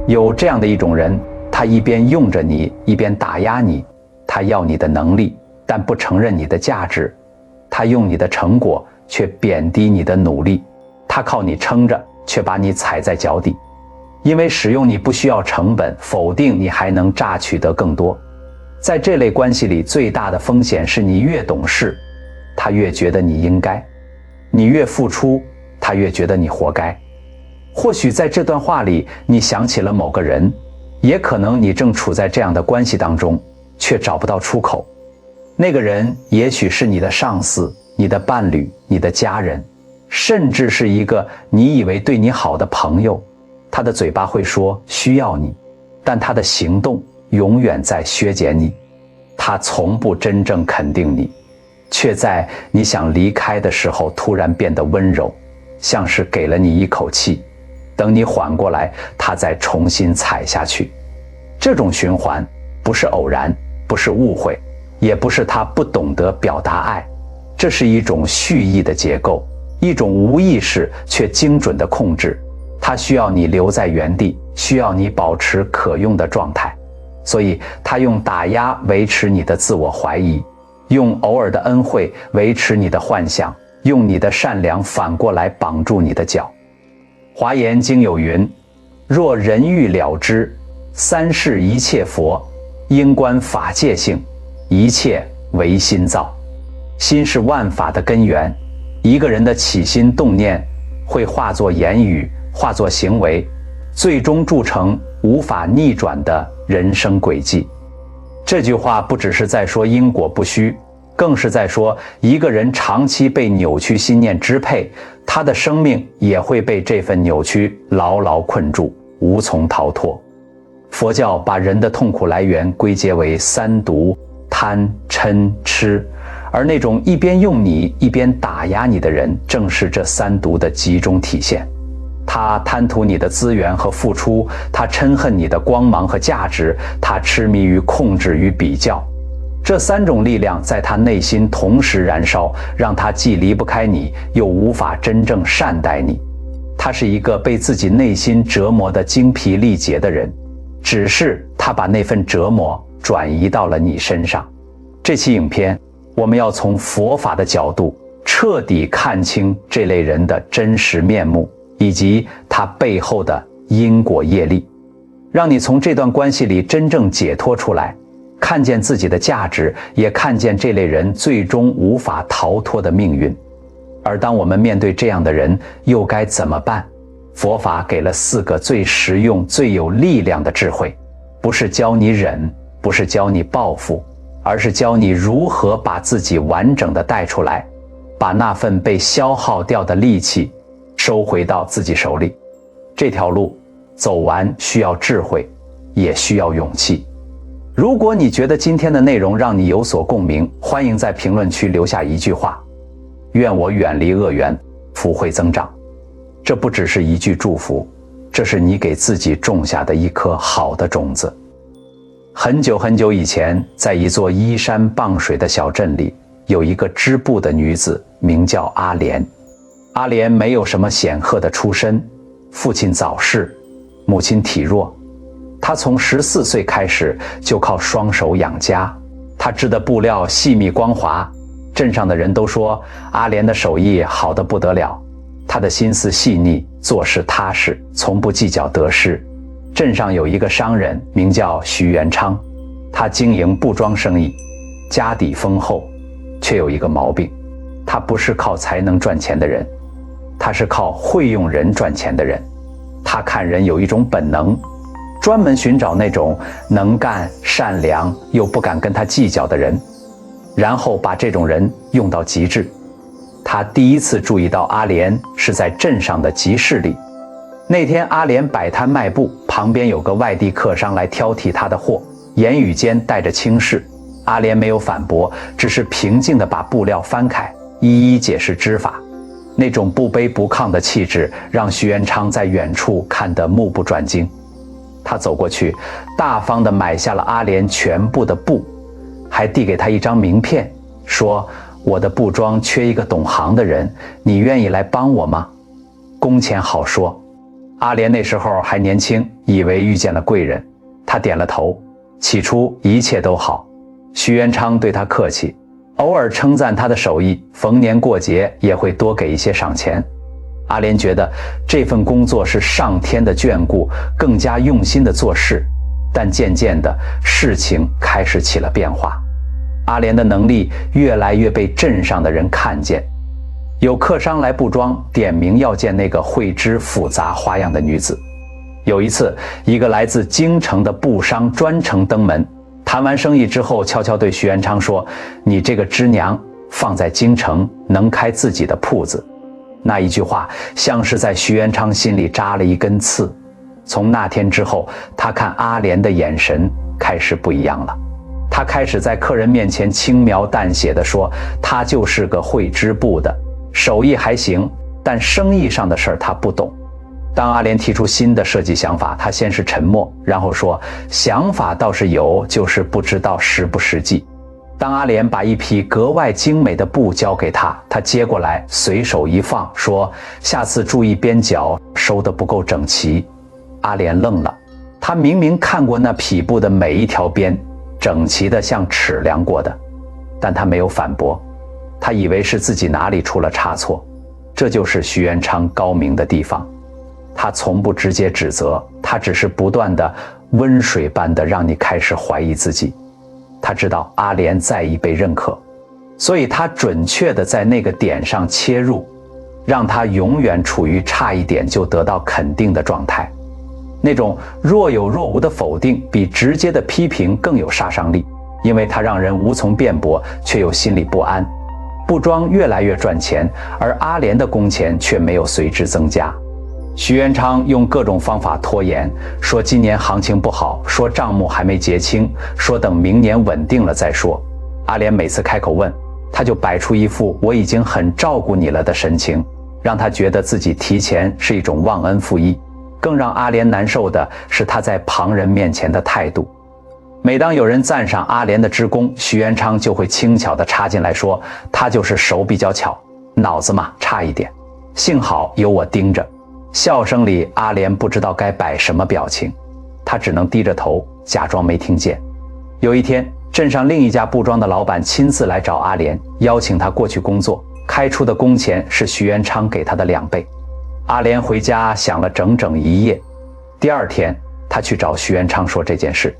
有这样的一种人，他一边用着你，一边打压你，他要你的能力，但不承认你的价值，他用你的成果，却贬低你的努力，他靠你撑着，却把你踩在脚底。因为使用你不需要成本，否定你还能榨取得更多。在这类关系里，最大的风险是你越懂事，他越觉得你应该；你越付出，他越觉得你活该。或许在这段话里，你想起了某个人，也可能你正处在这样的关系当中，却找不到出口。那个人也许是你的上司、你的伴侣、你的家人，甚至是一个你以为对你好的朋友。他的嘴巴会说需要你，但他的行动永远在削减你。他从不真正肯定你，却在你想离开的时候突然变得温柔，像是给了你一口气，等你缓过来，他再重新踩下去。这种循环不是偶然，不是误会，也不是他不懂得表达爱，这是一种蓄意的结构，一种无意识却精准的控制。他需要你留在原地，需要你保持可用的状态，所以他用打压维持你的自我怀疑，用偶尔的恩惠维持你的幻想，用你的善良反过来绑住你的脚。华严经有云：若人欲了知，三世一切佛，应观法界性，一切唯心造。心是万法的根源，一个人的起心动念会化作言语，化作行为，最终铸成无法逆转的人生轨迹。这句话不只是在说因果不虚，更是在说一个人长期被扭曲心念支配，他的生命也会被这份扭曲牢牢困住，无从逃脱。佛教把人的痛苦来源归结为三毒：贪、嗔、痴，而那种一边用你一边打压你的人，正是这三毒的集中体现。他贪图你的资源和付出，他嗔恨你的光芒和价值，他痴迷于控制与比较。这三种力量在他内心同时燃烧，让他既离不开你，又无法真正善待你。他是一个被自己内心折磨得精疲力竭的人，只是他把那份折磨转移到了你身上。这期影片，我们要从佛法的角度彻底看清这类人的真实面目，以及他背后的因果业力，让你从这段关系里真正解脱出来，看见自己的价值，也看见这类人最终无法逃脱的命运。而当我们面对这样的人，又该怎么办？佛法给了4个最实用、最有力量的智慧，不是教你忍，不是教你报复，而是教你如何把自己完整的带出来，把那份被消耗掉的力气收回到自己手里。这条路走完需要智慧，也需要勇气。如果你觉得今天的内容让你有所共鸣，欢迎在评论区留下一句话：愿我远离恶缘，福慧增长。这不只是一句祝福，这是你给自己种下的一颗好的种子。很久很久以前，在一座依山傍水的小镇里，有一个织布的女子，名叫阿莲。阿莲没有什么显赫的出身，父亲早逝，母亲体弱，她从14岁开始就靠双手养家。她织的布料细密光滑，镇上的人都说阿莲的手艺好得不得了。她的心思细腻，做事踏实，从不计较得失。镇上有一个商人名叫徐元昌，他经营布庄生意，家底丰厚，却有一个毛病，他不是靠才能赚钱的人，他是靠会用人赚钱的人。他看人有一种本能，专门寻找那种能干、善良又不敢跟他计较的人，然后把这种人用到极致。他第一次注意到阿莲是在镇上的集市里。那天阿莲摆摊卖布，旁边有个外地客商来挑剔他的货，言语间带着轻视。阿莲没有反驳，只是平静地把布料翻开，一一解释织法。那种不卑不亢的气质让徐元昌在远处看得目不转睛。他走过去，大方地买下了阿莲全部的布，还递给他一张名片，说：我的布庄缺一个懂行的人，你愿意来帮我吗？工钱好说。阿莲那时候还年轻，以为遇见了贵人，他点了头。起初一切都好，徐元昌对他客气，偶尔称赞他的手艺，逢年过节也会多给一些赏钱。阿莲觉得这份工作是上天的眷顾，更加用心的做事。但渐渐的，事情开始起了变化。阿莲的能力越来越被镇上的人看见，有客商来布庄，点名要见那个会织复杂花样的女子。有一次，一个来自京城的布商专程登门，谈完生意之后，悄悄对徐元昌说：“你这个织娘放在京城能开自己的铺子。”那一句话像是在徐元昌心里扎了一根刺。从那天之后，他看阿莲的眼神开始不一样了。他开始在客人面前轻描淡写地说，他就是个会织布的，手艺还行，但生意上的事儿他不懂。当阿莲提出新的设计想法，他先是沉默，然后说：“想法倒是有，就是不知道实不实际。”当阿莲把一匹格外精美的布交给他，他接过来随手一放，说：“下次注意边角收得不够整齐。”阿莲愣了，他明明看过那匹布的每一条边，整齐的像尺量过的，但他没有反驳，他以为是自己哪里出了差错。这就是徐元昌高明的地方，他从不直接指责，他只是不断的温水般的让你开始怀疑自己。他知道阿莲在意被认可，所以他准确的在那个点上切入，让他永远处于差一点就得到肯定的状态。那种若有若无的否定比直接的批评更有杀伤力，因为它让人无从辩驳，却又心里不安。布庄越来越赚钱，而阿莲的工钱却没有随之增加。徐元昌用各种方法拖延，说今年行情不好，说账目还没结清，说等明年稳定了再说。阿莲每次开口问，他就摆出一副我已经很照顾你了的神情，让他觉得自己提钱是一种忘恩负义。更让阿莲难受的是他在旁人面前的态度。每当有人赞赏阿莲的织工，徐元昌就会轻巧地插进来说，他就是手比较巧，脑子嘛差一点，幸好有我盯着。笑声里，阿莲不知道该摆什么表情，他只能低着头假装没听见。有一天，镇上另一家布庄的老板亲自来找阿莲，邀请他过去工作，开出的工钱是徐元昌给他的2倍。阿莲回家想了整整1夜，第2天他去找徐元昌说这件事。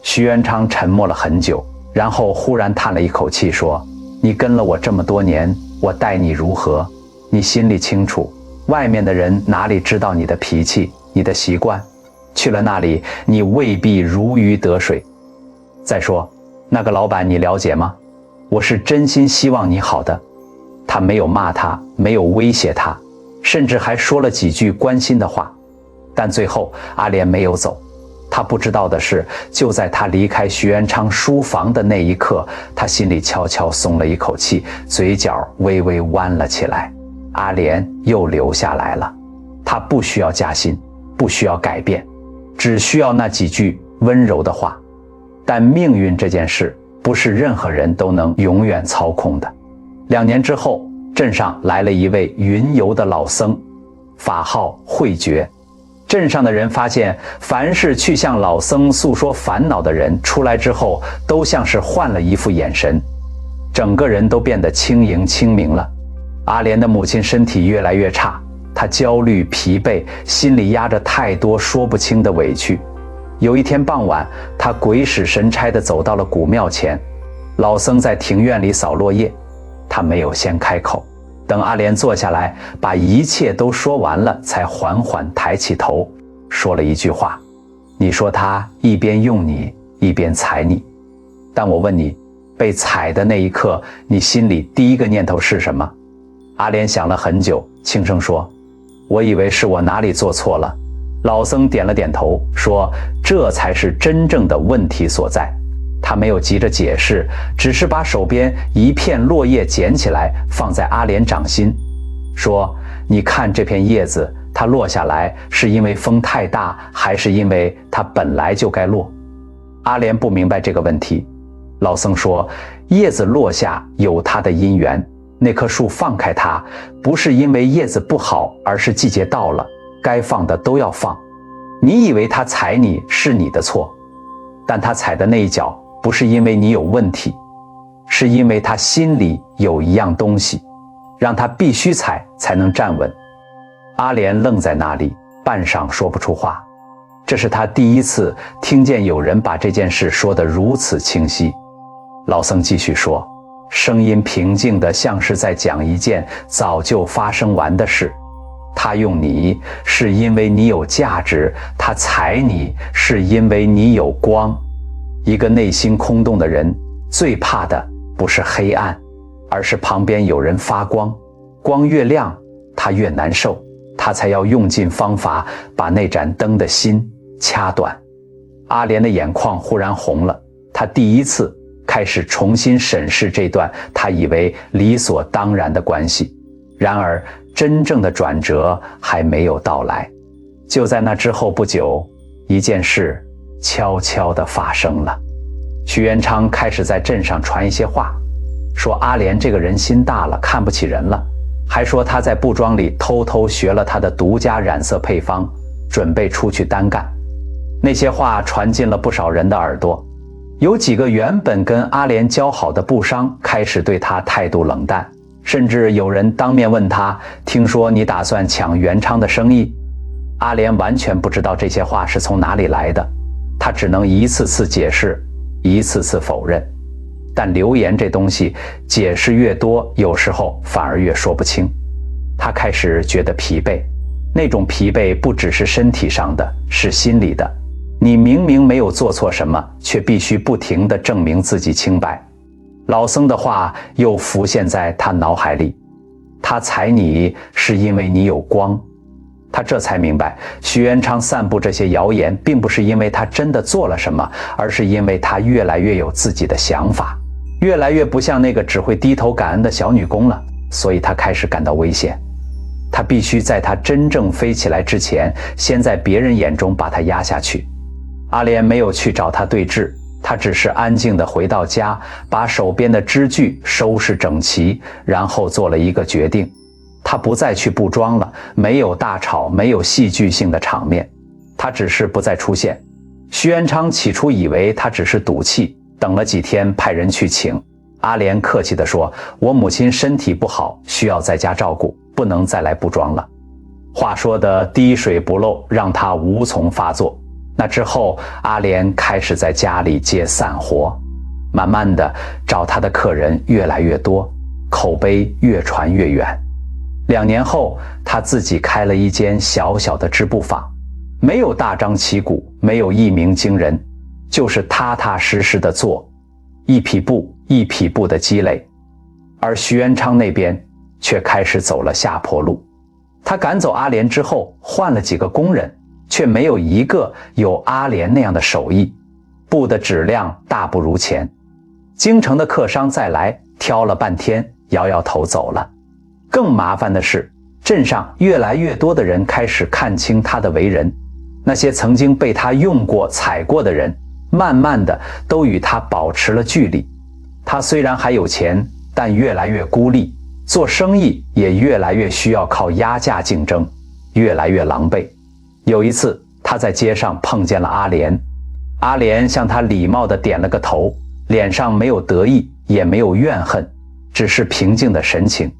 徐元昌沉默了很久，然后忽然叹了一口气说：“你跟了我这么多年，我待你如何？你心里清楚，外面的人哪里知道你的脾气，你的习惯？去了那里，你未必如鱼得水。再说，那个老板你了解吗？我是真心希望你好的。”他没有骂他，没有威胁他，甚至还说了几句关心的话。但最后阿莲没有走。他不知道的是，就在他离开徐元昌书房的那一刻，他心里悄悄松了一口气，嘴角微微弯了起来。阿莲又留下来了，他不需要加薪，不需要改变，只需要那几句温柔的话。但命运这件事不是任何人都能永远操控的。2年之后，镇上来了一位云游的老僧，法号慧觉。镇上的人发现，凡是去向老僧诉说烦恼的人，出来之后都像是换了一副眼神，整个人都变得轻盈清明了。阿莲的母亲身体越来越差，她焦虑疲惫，心里压着太多说不清的委屈。有一天傍晚，她鬼使神差地走到了古庙前，老僧在庭院里扫落叶，他没有先开口。等阿莲坐下来，把一切都说完了，才缓缓抬起头，说了一句话：“你说他一边用你，一边踩你。但我问你，被踩的那一刻，你心里第一个念头是什么？”阿莲想了很久，轻声说：“我以为是我哪里做错了。”老僧点了点头，说：“这才是真正的问题所在。”他没有急着解释，只是把手边一片落叶捡起来，放在阿莲掌心，说：“你看这片叶子，它落下来是因为风太大，还是因为它本来就该落？”阿莲不明白这个问题。老僧说：“叶子落下有它的因缘，那棵树放开它，不是因为叶子不好，而是季节到了。该放的都要放。你以为他踩你是你的错，但他踩的那一脚不是因为你有问题，是因为他心里有一样东西，让他必须踩才能站稳。阿莲愣在那里，半晌说不出话。这是他第一次听见有人把这件事说得如此清晰。老僧继续说，声音平静的像是在讲一件早就发生完的事。他用你是因为你有价值，他踩你是因为你有光。一个内心空洞的人最怕的不是黑暗，而是旁边有人发光。光越亮，他越难受，他才要用尽方法把那盏灯的心掐断。阿莲的眼眶忽然红了，他第一次开始重新审视这段他以为理所当然的关系。然而真正的转折还没有到来。就在那之后不久，一件事悄悄地发生了。徐元昌开始在镇上传一些话，说阿莲这个人心大了，看不起人了，还说他在布庄里偷偷学了他的独家染色配方，准备出去单干。那些话传进了不少人的耳朵，有几个原本跟阿莲交好的布商开始对他态度冷淡，甚至有人当面问他，听说你打算抢元昌的生意？阿莲完全不知道这些话是从哪里来的，他只能一次次解释，一次次否认。但流言这东西解释越多，有时候反而越说不清。他开始觉得疲惫，那种疲惫不只是身体上的，是心里的。你明明没有做错什么，却必须不停地证明自己清白。老僧的话又浮现在他脑海里，他踩你是因为你有光。他这才明白，徐元昌散布这些谣言并不是因为他真的做了什么，而是因为他越来越有自己的想法，越来越不像那个只会低头感恩的小女工了。所以他开始感到危险，他必须在他真正飞起来之前，先在别人眼中把他压下去。阿莲没有去找他对峙，他只是安静地回到家，把手边的支具收拾整齐，然后做了一个决定。他不再去布庄了，没有大吵，没有戏剧性的场面，他只是不再出现。徐元昌起初以为他只是赌气，等了几天派人去请。阿莲客气地说，我母亲身体不好，需要在家照顾，不能再来布庄了。话说的滴水不漏，让他无从发作。那之后，阿莲开始在家里接散活，慢慢的找他的客人越来越多，口碑越传越远。2年后，他自己开了一间小小的织布坊，没有大张旗鼓，没有一鸣惊人，就是踏踏实实的做，一匹布一匹布的积累。而徐元昌那边却开始走了下坡路。他赶走阿莲之后，换了几个工人，却没有一个有阿莲那样的手艺，布的质量大不如前。京城的客商再来，挑了半天，摇摇头走了。更麻烦的是，镇上越来越多的人开始看清他的为人，那些曾经被他用过踩过的人，慢慢的都与他保持了距离。他虽然还有钱，但越来越孤立，做生意也越来越需要靠压价竞争，越来越狼狈。有一次，他在街上碰见了阿莲，阿莲向他礼貌地点了个头，脸上没有得意，也没有怨恨，只是平静的神情。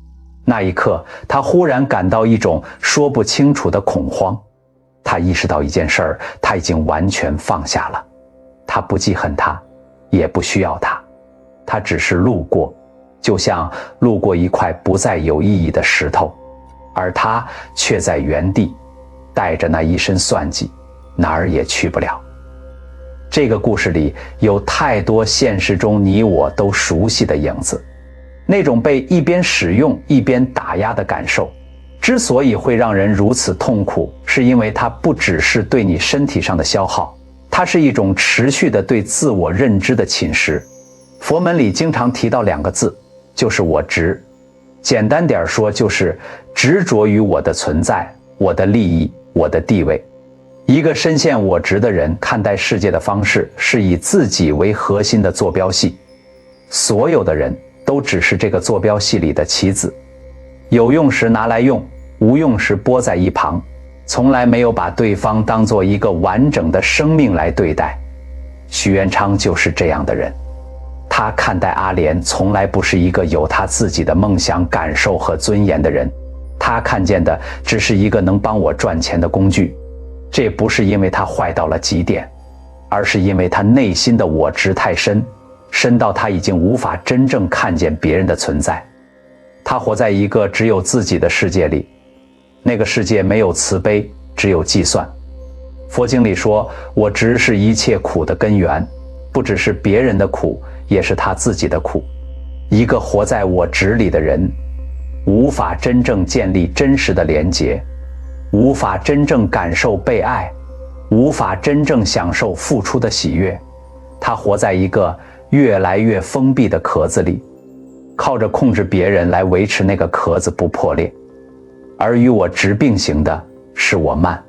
那一刻，他忽然感到一种说不清楚的恐慌。他意识到一件事儿，他已经完全放下了。他不记恨他，也不需要他，他只是路过，就像路过一块不再有意义的石头，而他却在原地，带着那一身算计，哪儿也去不了。这个故事里有太多现实中你我都熟悉的影子，那种被一边使用一边打压的感受，之所以会让人如此痛苦，是因为它不只是对你身体上的消耗，它是一种持续的对自我认知的侵蚀。佛门里经常提到2个字，就是我执。简单点说，就是执着于我的存在，我的利益，我的地位。一个深陷我执的人看待世界的方式，是以自己为核心的坐标系，所有的人都只是这个坐标系里的棋子，有用时拿来用，无用时拨在一旁，从来没有把对方当作一个完整的生命来对待。许渊昌就是这样的人，他看待阿莲从来不是一个有他自己的梦想、感受和尊严的人，他看见的只是一个能帮我赚钱的工具。这不是因为他坏到了极点，而是因为他内心的我执太深，深到他已经无法真正看见别人的存在。他活在一个只有自己的世界里，那个世界没有慈悲，只有计算。佛经里说，我执是一切苦的根源，不只是别人的苦，也是他自己的苦。一个活在我执里的人，无法真正建立真实的连结，无法真正感受被爱，无法真正享受付出的喜悦。他活在一个越来越封闭的壳子里，靠着控制别人来维持那个壳子不破裂。而与我执并行的是我慢。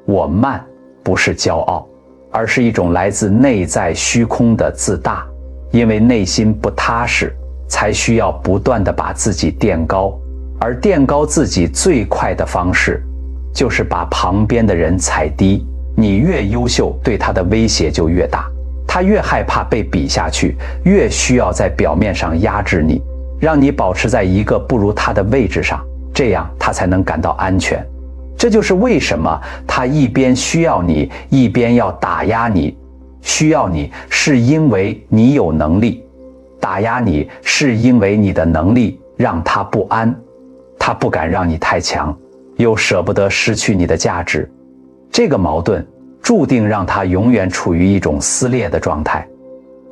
我慢不是骄傲，而是一种来自内在虚空的自大。因为内心不踏实，才需要不断地把自己垫高，而垫高自己最快的方式就是把旁边的人踩低。你越优秀，对他的威胁就越大，他越害怕被比下去，越需要在表面上压制你，让你保持在一个不如他的位置上，这样他才能感到安全。这就是为什么他一边需要你，一边要打压你。需要你是因为你有能力，打压你是因为你的能力让他不安，他不敢让你太强，又舍不得失去你的价值。这个矛盾注定让他永远处于一种撕裂的状态，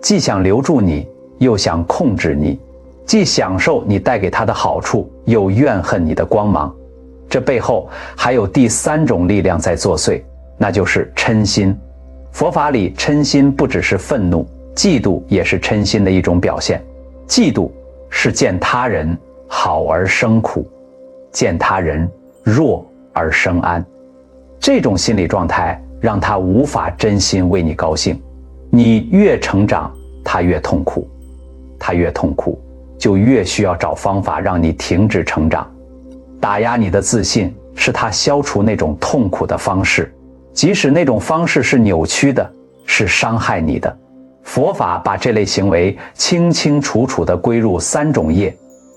既想留住你，又想控制你，既享受你带给他的好处，又怨恨你的光芒。这背后还有第三种力量在作祟，那就是嗔心。佛法里，嗔心不只是愤怒，嫉妒也是嗔心的一种表现。嫉妒是见他人好而生苦，见他人弱而生安。这种心理状态让他无法真心为你高兴。你越成长，他越痛苦，他越痛苦，就越需要找方法让你停止成长。打压你的自信是他消除那种痛苦的方式，即使那种方式是扭曲的，是伤害你的。佛法把这类行为清清楚楚地归入三种业：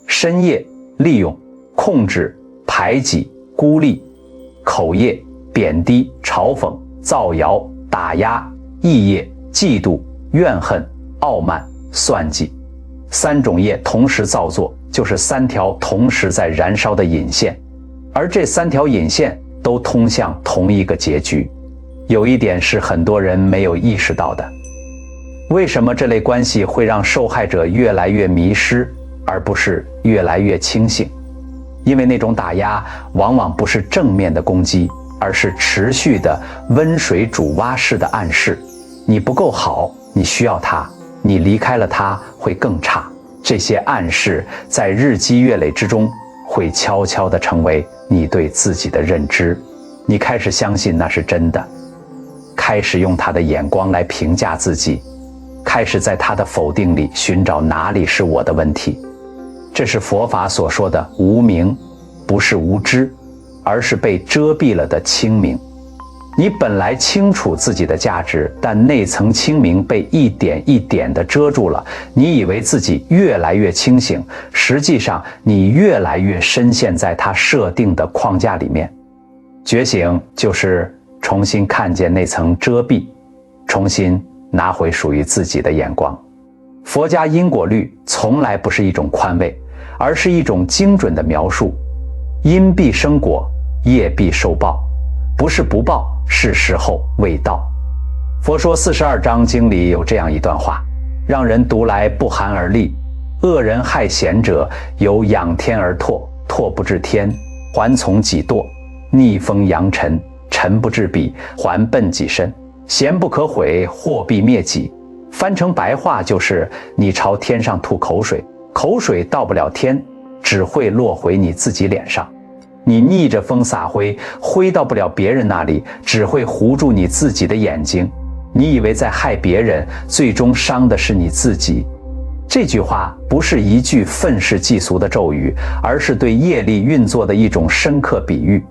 身业、利用、控制、排挤、孤立；口业、贬低、嘲讽、造谣、打压；意业、嫉妒、怨恨、傲慢、算计。三种业同时造作，就是三条同时在燃烧的引线，而这三条引线都通向同一个结局。有一点是很多人没有意识到的，为什么这类关系会让受害者越来越迷失，而不是越来越清醒？因为那种打压往往不是正面的攻击，而是持续的温水煮蛙式的暗示。你不够好，你需要他，你离开了他会更差。这些暗示在日积月累之中会悄悄地成为你对自己的认知，你开始相信那是真的，开始用他的眼光来评价自己，开始在他的否定里寻找哪里是我的问题。这是佛法所说的无明，不是无知，而是被遮蔽了的清明。你本来清楚自己的价值，但那层清明被一点一点地遮住了。你以为自己越来越清醒，实际上你越来越深陷在他设定的框架里面。觉醒就是重新看见那层遮蔽，重新拿回属于自己的眼光。佛家因果律从来不是一种宽慰，而是一种精准的描述。因必生果，业必受报，不是不报，是时候未到。佛说42章经里有这样一段话，让人读来不寒而栗。恶人害贤者，有仰天而唾，唾不至天，还从己堕；逆风扬尘，尘不至彼，还奔己身。贤不可毁，祸必灭己。翻成白话就是你朝天上吐口水，口水到不了天，只会落回你自己脸上。你逆着风撒灰，灰到不了别人那里，只会糊住你自己的眼睛。你以为在害别人，最终伤的是你自己。这句话不是一句愤世嫉俗的咒语，而是对业力运作的一种深刻比喻。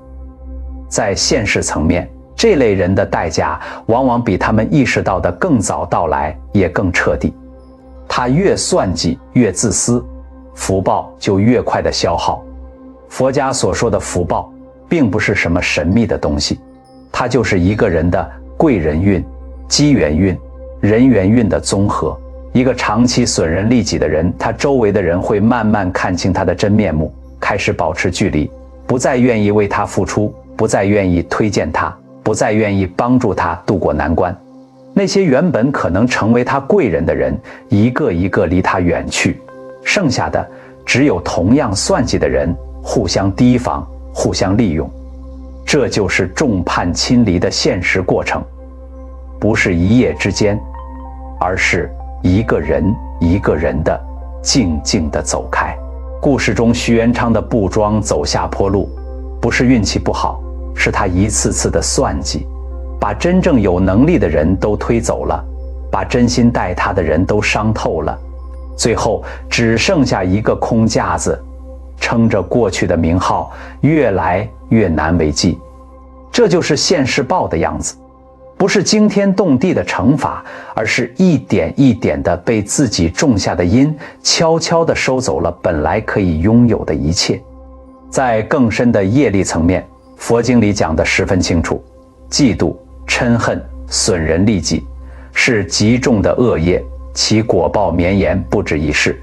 在现实层面，这类人的代价往往比他们意识到的更早到来，也更彻底。他越算计，越自私，福报就越快的消耗。佛家所说的福报，并不是什么神秘的东西，它就是一个人的贵人运、机缘运、人缘运的综合。一个长期损人利己的人，他周围的人会慢慢看清他的真面目，开始保持距离，不再愿意为他付出，不再愿意推荐他，不再愿意帮助他渡过难关。那些原本可能成为他贵人的人，一个一个离他远去，剩下的只有同样算计的人，互相提防，互相利用。这就是众叛亲离的现实过程，不是一夜之间，而是一个人一个人的静静地走开。故事中徐元昌的布庄走下坡路，不是运气不好，是他一次次的算计，把真正有能力的人都推走了，把真心待他的人都伤透了，最后只剩下一个空架子，撑着过去的名号，越来越难为继。这就是现世报的样子，不是惊天动地的惩罚，而是一点一点的被自己种下的因，悄悄地收走了本来可以拥有的一切。在更深的业力层面，佛经里讲得十分清楚，嫉妒、嗔恨、损人利己是极重的恶业，其果报绵延，不止一世。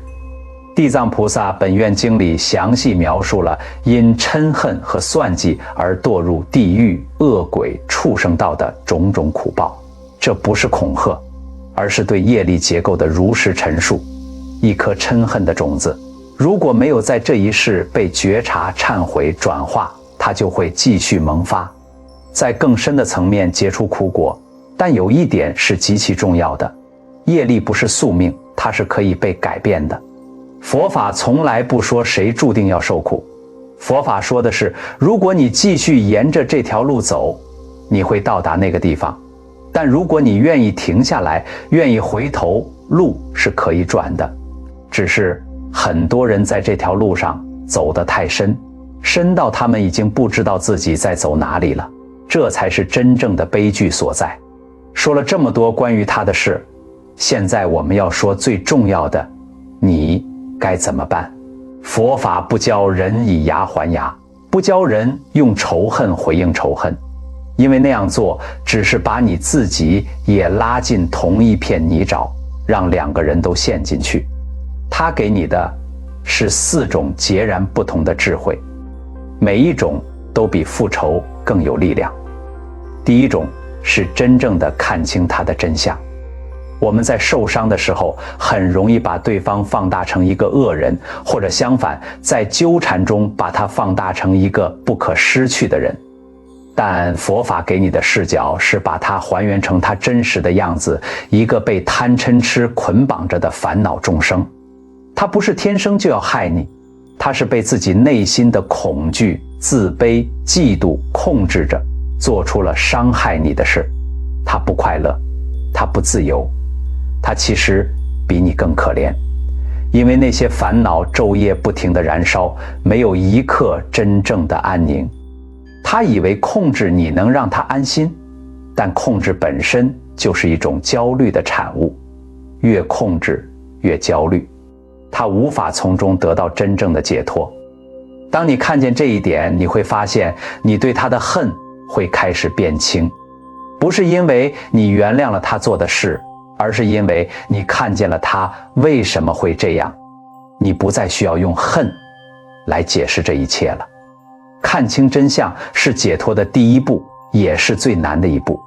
地藏菩萨本愿经里详细描述了因嗔恨和算计而堕入地狱、恶鬼、畜生道的种种苦报。这不是恐吓，而是对业力结构的如实陈述。一颗嗔恨的种子，如果没有在这一世被觉察、忏悔、转化，它就会继续萌发，在更深的层面结出苦果。但有一点是极其重要的，业力不是宿命，它是可以被改变的。佛法从来不说谁注定要受苦，佛法说的是，如果你继续沿着这条路走，你会到达那个地方。但如果你愿意停下来，愿意回头，路是可以转的。只是很多人在这条路上走得太深，深到他们已经不知道自己在走哪里了，这才是真正的悲剧所在。说了这么多关于他的事，现在我们要说最重要的，你该怎么办？佛法不教人以牙还牙，不教人用仇恨回应仇恨，因为那样做只是把你自己也拉进同一片泥沼，让两个人都陷进去。他给你的是4种截然不同的智慧，每一种都比复仇更有力量。第一种是真正的看清他的真相。我们在受伤的时候，很容易把对方放大成一个恶人，或者相反，在纠缠中把他放大成一个不可失去的人。但佛法给你的视角是把它还原成他真实的样子，一个被贪嗔痴捆绑着的烦恼众生。他不是天生就要害你，他是被自己内心的恐惧、自卑、嫉妒控制着，做出了伤害你的事。他不快乐，他不自由，他其实比你更可怜，因为那些烦恼昼夜不停地燃烧，没有一刻真正的安宁。他以为控制你能让他安心，但控制本身就是一种焦虑的产物，越控制越焦虑，他无法从中得到真正的解脱。当你看见这一点，你会发现你对他的恨会开始变轻，不是因为你原谅了他做的事，而是因为你看见了他为什么会这样。你不再需要用恨来解释这一切了。看清真相是解脱的第一步，也是最难的一步，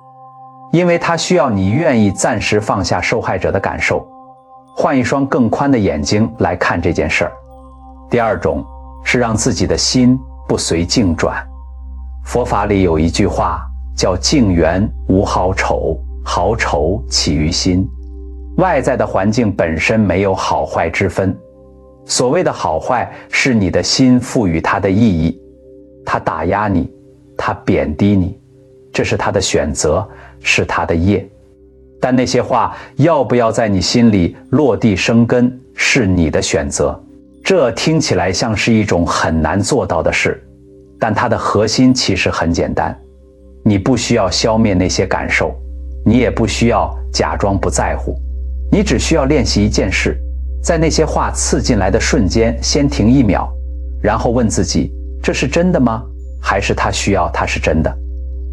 因为它需要你愿意暂时放下受害者的感受，换一双更宽的眼睛来看这件事儿。第二种是让自己的心不随境转。佛法里有一句话叫境缘无好丑，好丑起于心。外在的环境本身没有好坏之分，所谓的好坏是你的心赋予它的意义。他打压你，他贬低你，这是他的选择，是他的业。但那些话要不要在你心里落地生根，是你的选择。这听起来像是一种很难做到的事，但它的核心其实很简单，你不需要消灭那些感受，你也不需要假装不在乎，你只需要练习一件事，在那些话刺进来的瞬间，先停1秒，然后问自己，这是真的吗？还是他需要它是真的？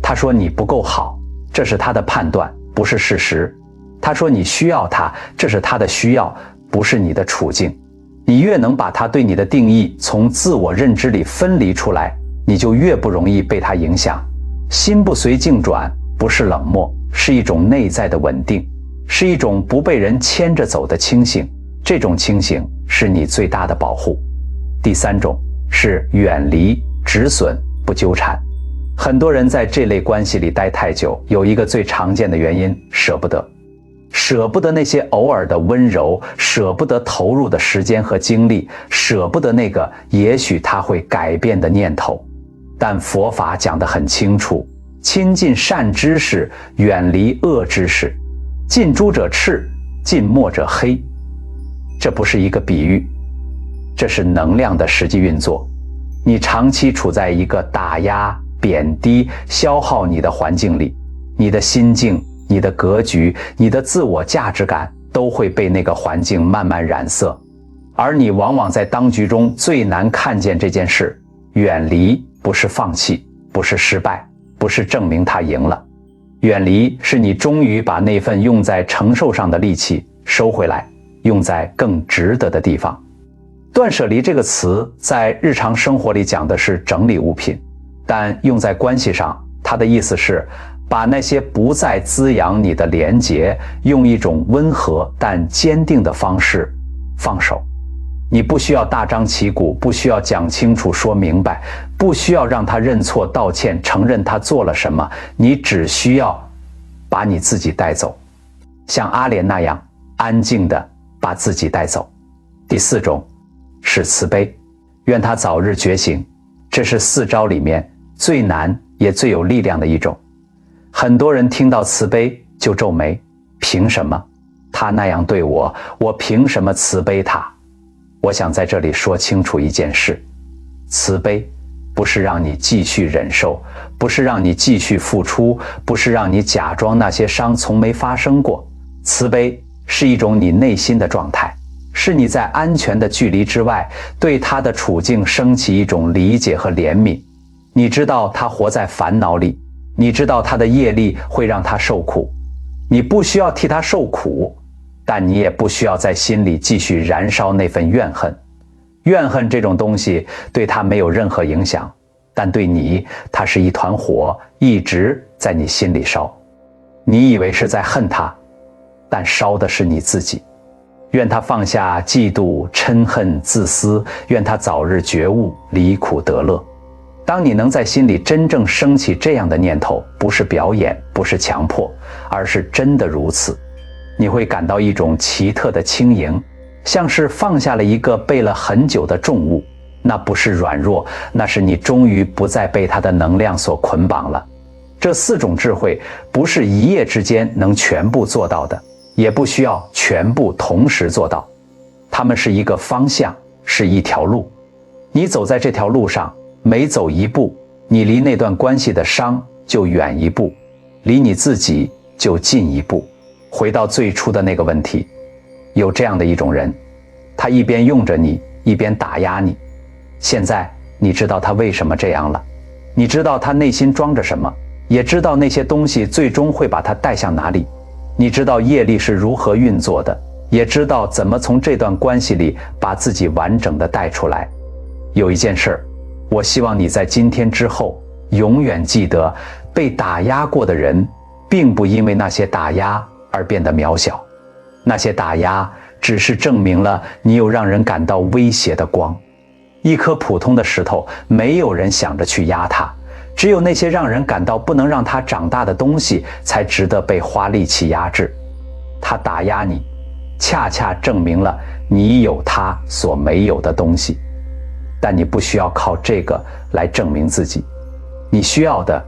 他说你不够好，这是他的判断，不是事实。他说你需要他，这是他的需要，不是你的处境。你越能把他对你的定义从自我认知里分离出来，你就越不容易被他影响。心不随境转，不是冷漠，是一种内在的稳定，是一种不被人牵着走的清醒。这种清醒是你最大的保护。第3种是远离，止损，不纠缠。很多人在这类关系里待太久，有一个最常见的原因，舍不得。舍不得那些偶尔的温柔，舍不得投入的时间和精力，舍不得那个也许他会改变的念头。但佛法讲得很清楚，亲近善知识，远离恶知识，近朱者赤，近墨者黑。这不是一个比喻，这是能量的实际运作。你长期处在一个打压、贬低、消耗你的环境里，你的心境、你的格局、你的自我价值感都会被那个环境慢慢染色，而你往往在当局中最难看见这件事。远离不是放弃，不是失败，不是证明他赢了。远离是你终于把那份用在承受上的力气收回来，用在更值得的地方。断舍离这个词在日常生活里讲的是整理物品，但用在关系上，它的意思是把那些不再滋养你的连结，用一种温和但坚定的方式放手。你不需要大张旗鼓，不需要讲清楚说明白，不需要让他认错道歉，承认他做了什么，你只需要把你自己带走，像阿莲那样安静地把自己带走。第4种是慈悲，愿他早日觉醒。这是4招里面最难也最有力量的一种。很多人听到慈悲就皱眉，凭什么？他那样对我，我凭什么慈悲他？我想在这里说清楚一件事，慈悲不是让你继续忍受，不是让你继续付出，不是让你假装那些伤从没发生过。慈悲是一种你内心的状态，是你在安全的距离之外，对他的处境升起一种理解和怜悯。你知道他活在烦恼里，你知道他的业力会让他受苦，你不需要替他受苦，但你也不需要在心里继续燃烧那份怨恨。怨恨这种东西对他没有任何影响，但对你，它是一团火，一直在你心里烧。你以为是在恨他，但烧的是你自己。愿他放下嫉妒、嗔恨、自私，愿他早日觉悟，离苦得乐。当你能在心里真正升起这样的念头，不是表演，不是强迫，而是真的如此，你会感到一种奇特的轻盈，像是放下了一个背了很久的重物。那不是软弱，那是你终于不再被它的能量所捆绑了。这4种智慧不是一夜之间能全部做到的，也不需要全部同时做到，它们是一个方向，是一条路。你走在这条路上，每走一步，你离那段关系的伤就远一步，离你自己就近一步。回到最初的那个问题，有这样的一种人，他一边用着你，一边打压你。现在你知道他为什么这样了，你知道他内心装着什么，也知道那些东西最终会把他带向哪里。你知道业力是如何运作的，也知道怎么从这段关系里把自己完整的带出来。有一件事儿，我希望你在今天之后永远记得，被打压过的人并不因为那些打压而变得渺小，那些打压只是证明了你有让人感到威胁的光。一颗普通的石头，没有人想着去压它，只有那些让人感到不能让它长大的东西才值得被花力气压制。它打压你，恰恰证明了你有它所没有的东西。但你不需要靠这个来证明自己，你需要的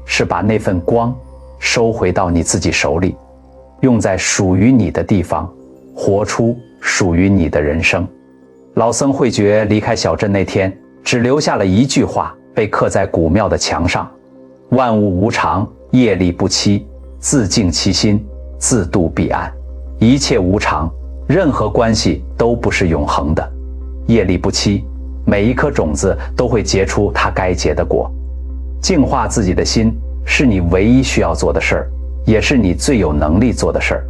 是把那份光收回到你自己手里，用在属于你的地方，活出属于你的人生。老僧慧觉离开小镇那天，只留下了一句话：被刻在古庙的墙上。万物无常，业力不期，自净其心，自度彼岸。一切无常，任何关系都不是永恒的。业力不期，每一颗种子都会结出它该结的果。净化自己的心，是你唯一需要做的事儿，也是你最有能力做的事儿。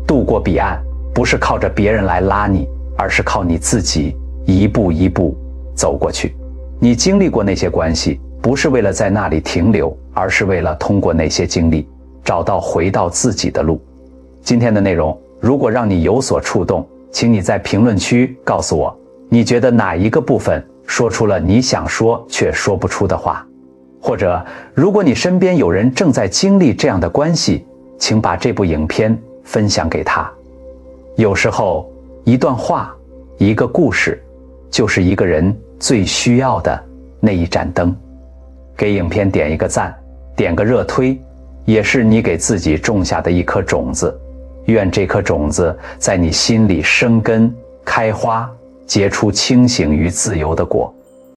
渡过彼岸，不是靠着别人来拉你，而是靠你自己一步一步走过去。你经历过那些关系，不是为了在那里停留，而是为了通过那些经历，找到回到自己的路。今天的内容如果让你有所触动，请你在评论区告诉我，你觉得哪一个部分说出了你想说却说不出的话。或者如果你身边有人正在经历这样的关系，请把这部影片分享给他。有时候一段话，一个故事，就是一个人最需要的那一盏灯。给影片点一个赞，点个热推，也是你给自己种下的一颗种子。愿这颗种子在你心里生根开花，结出清醒与自由的果。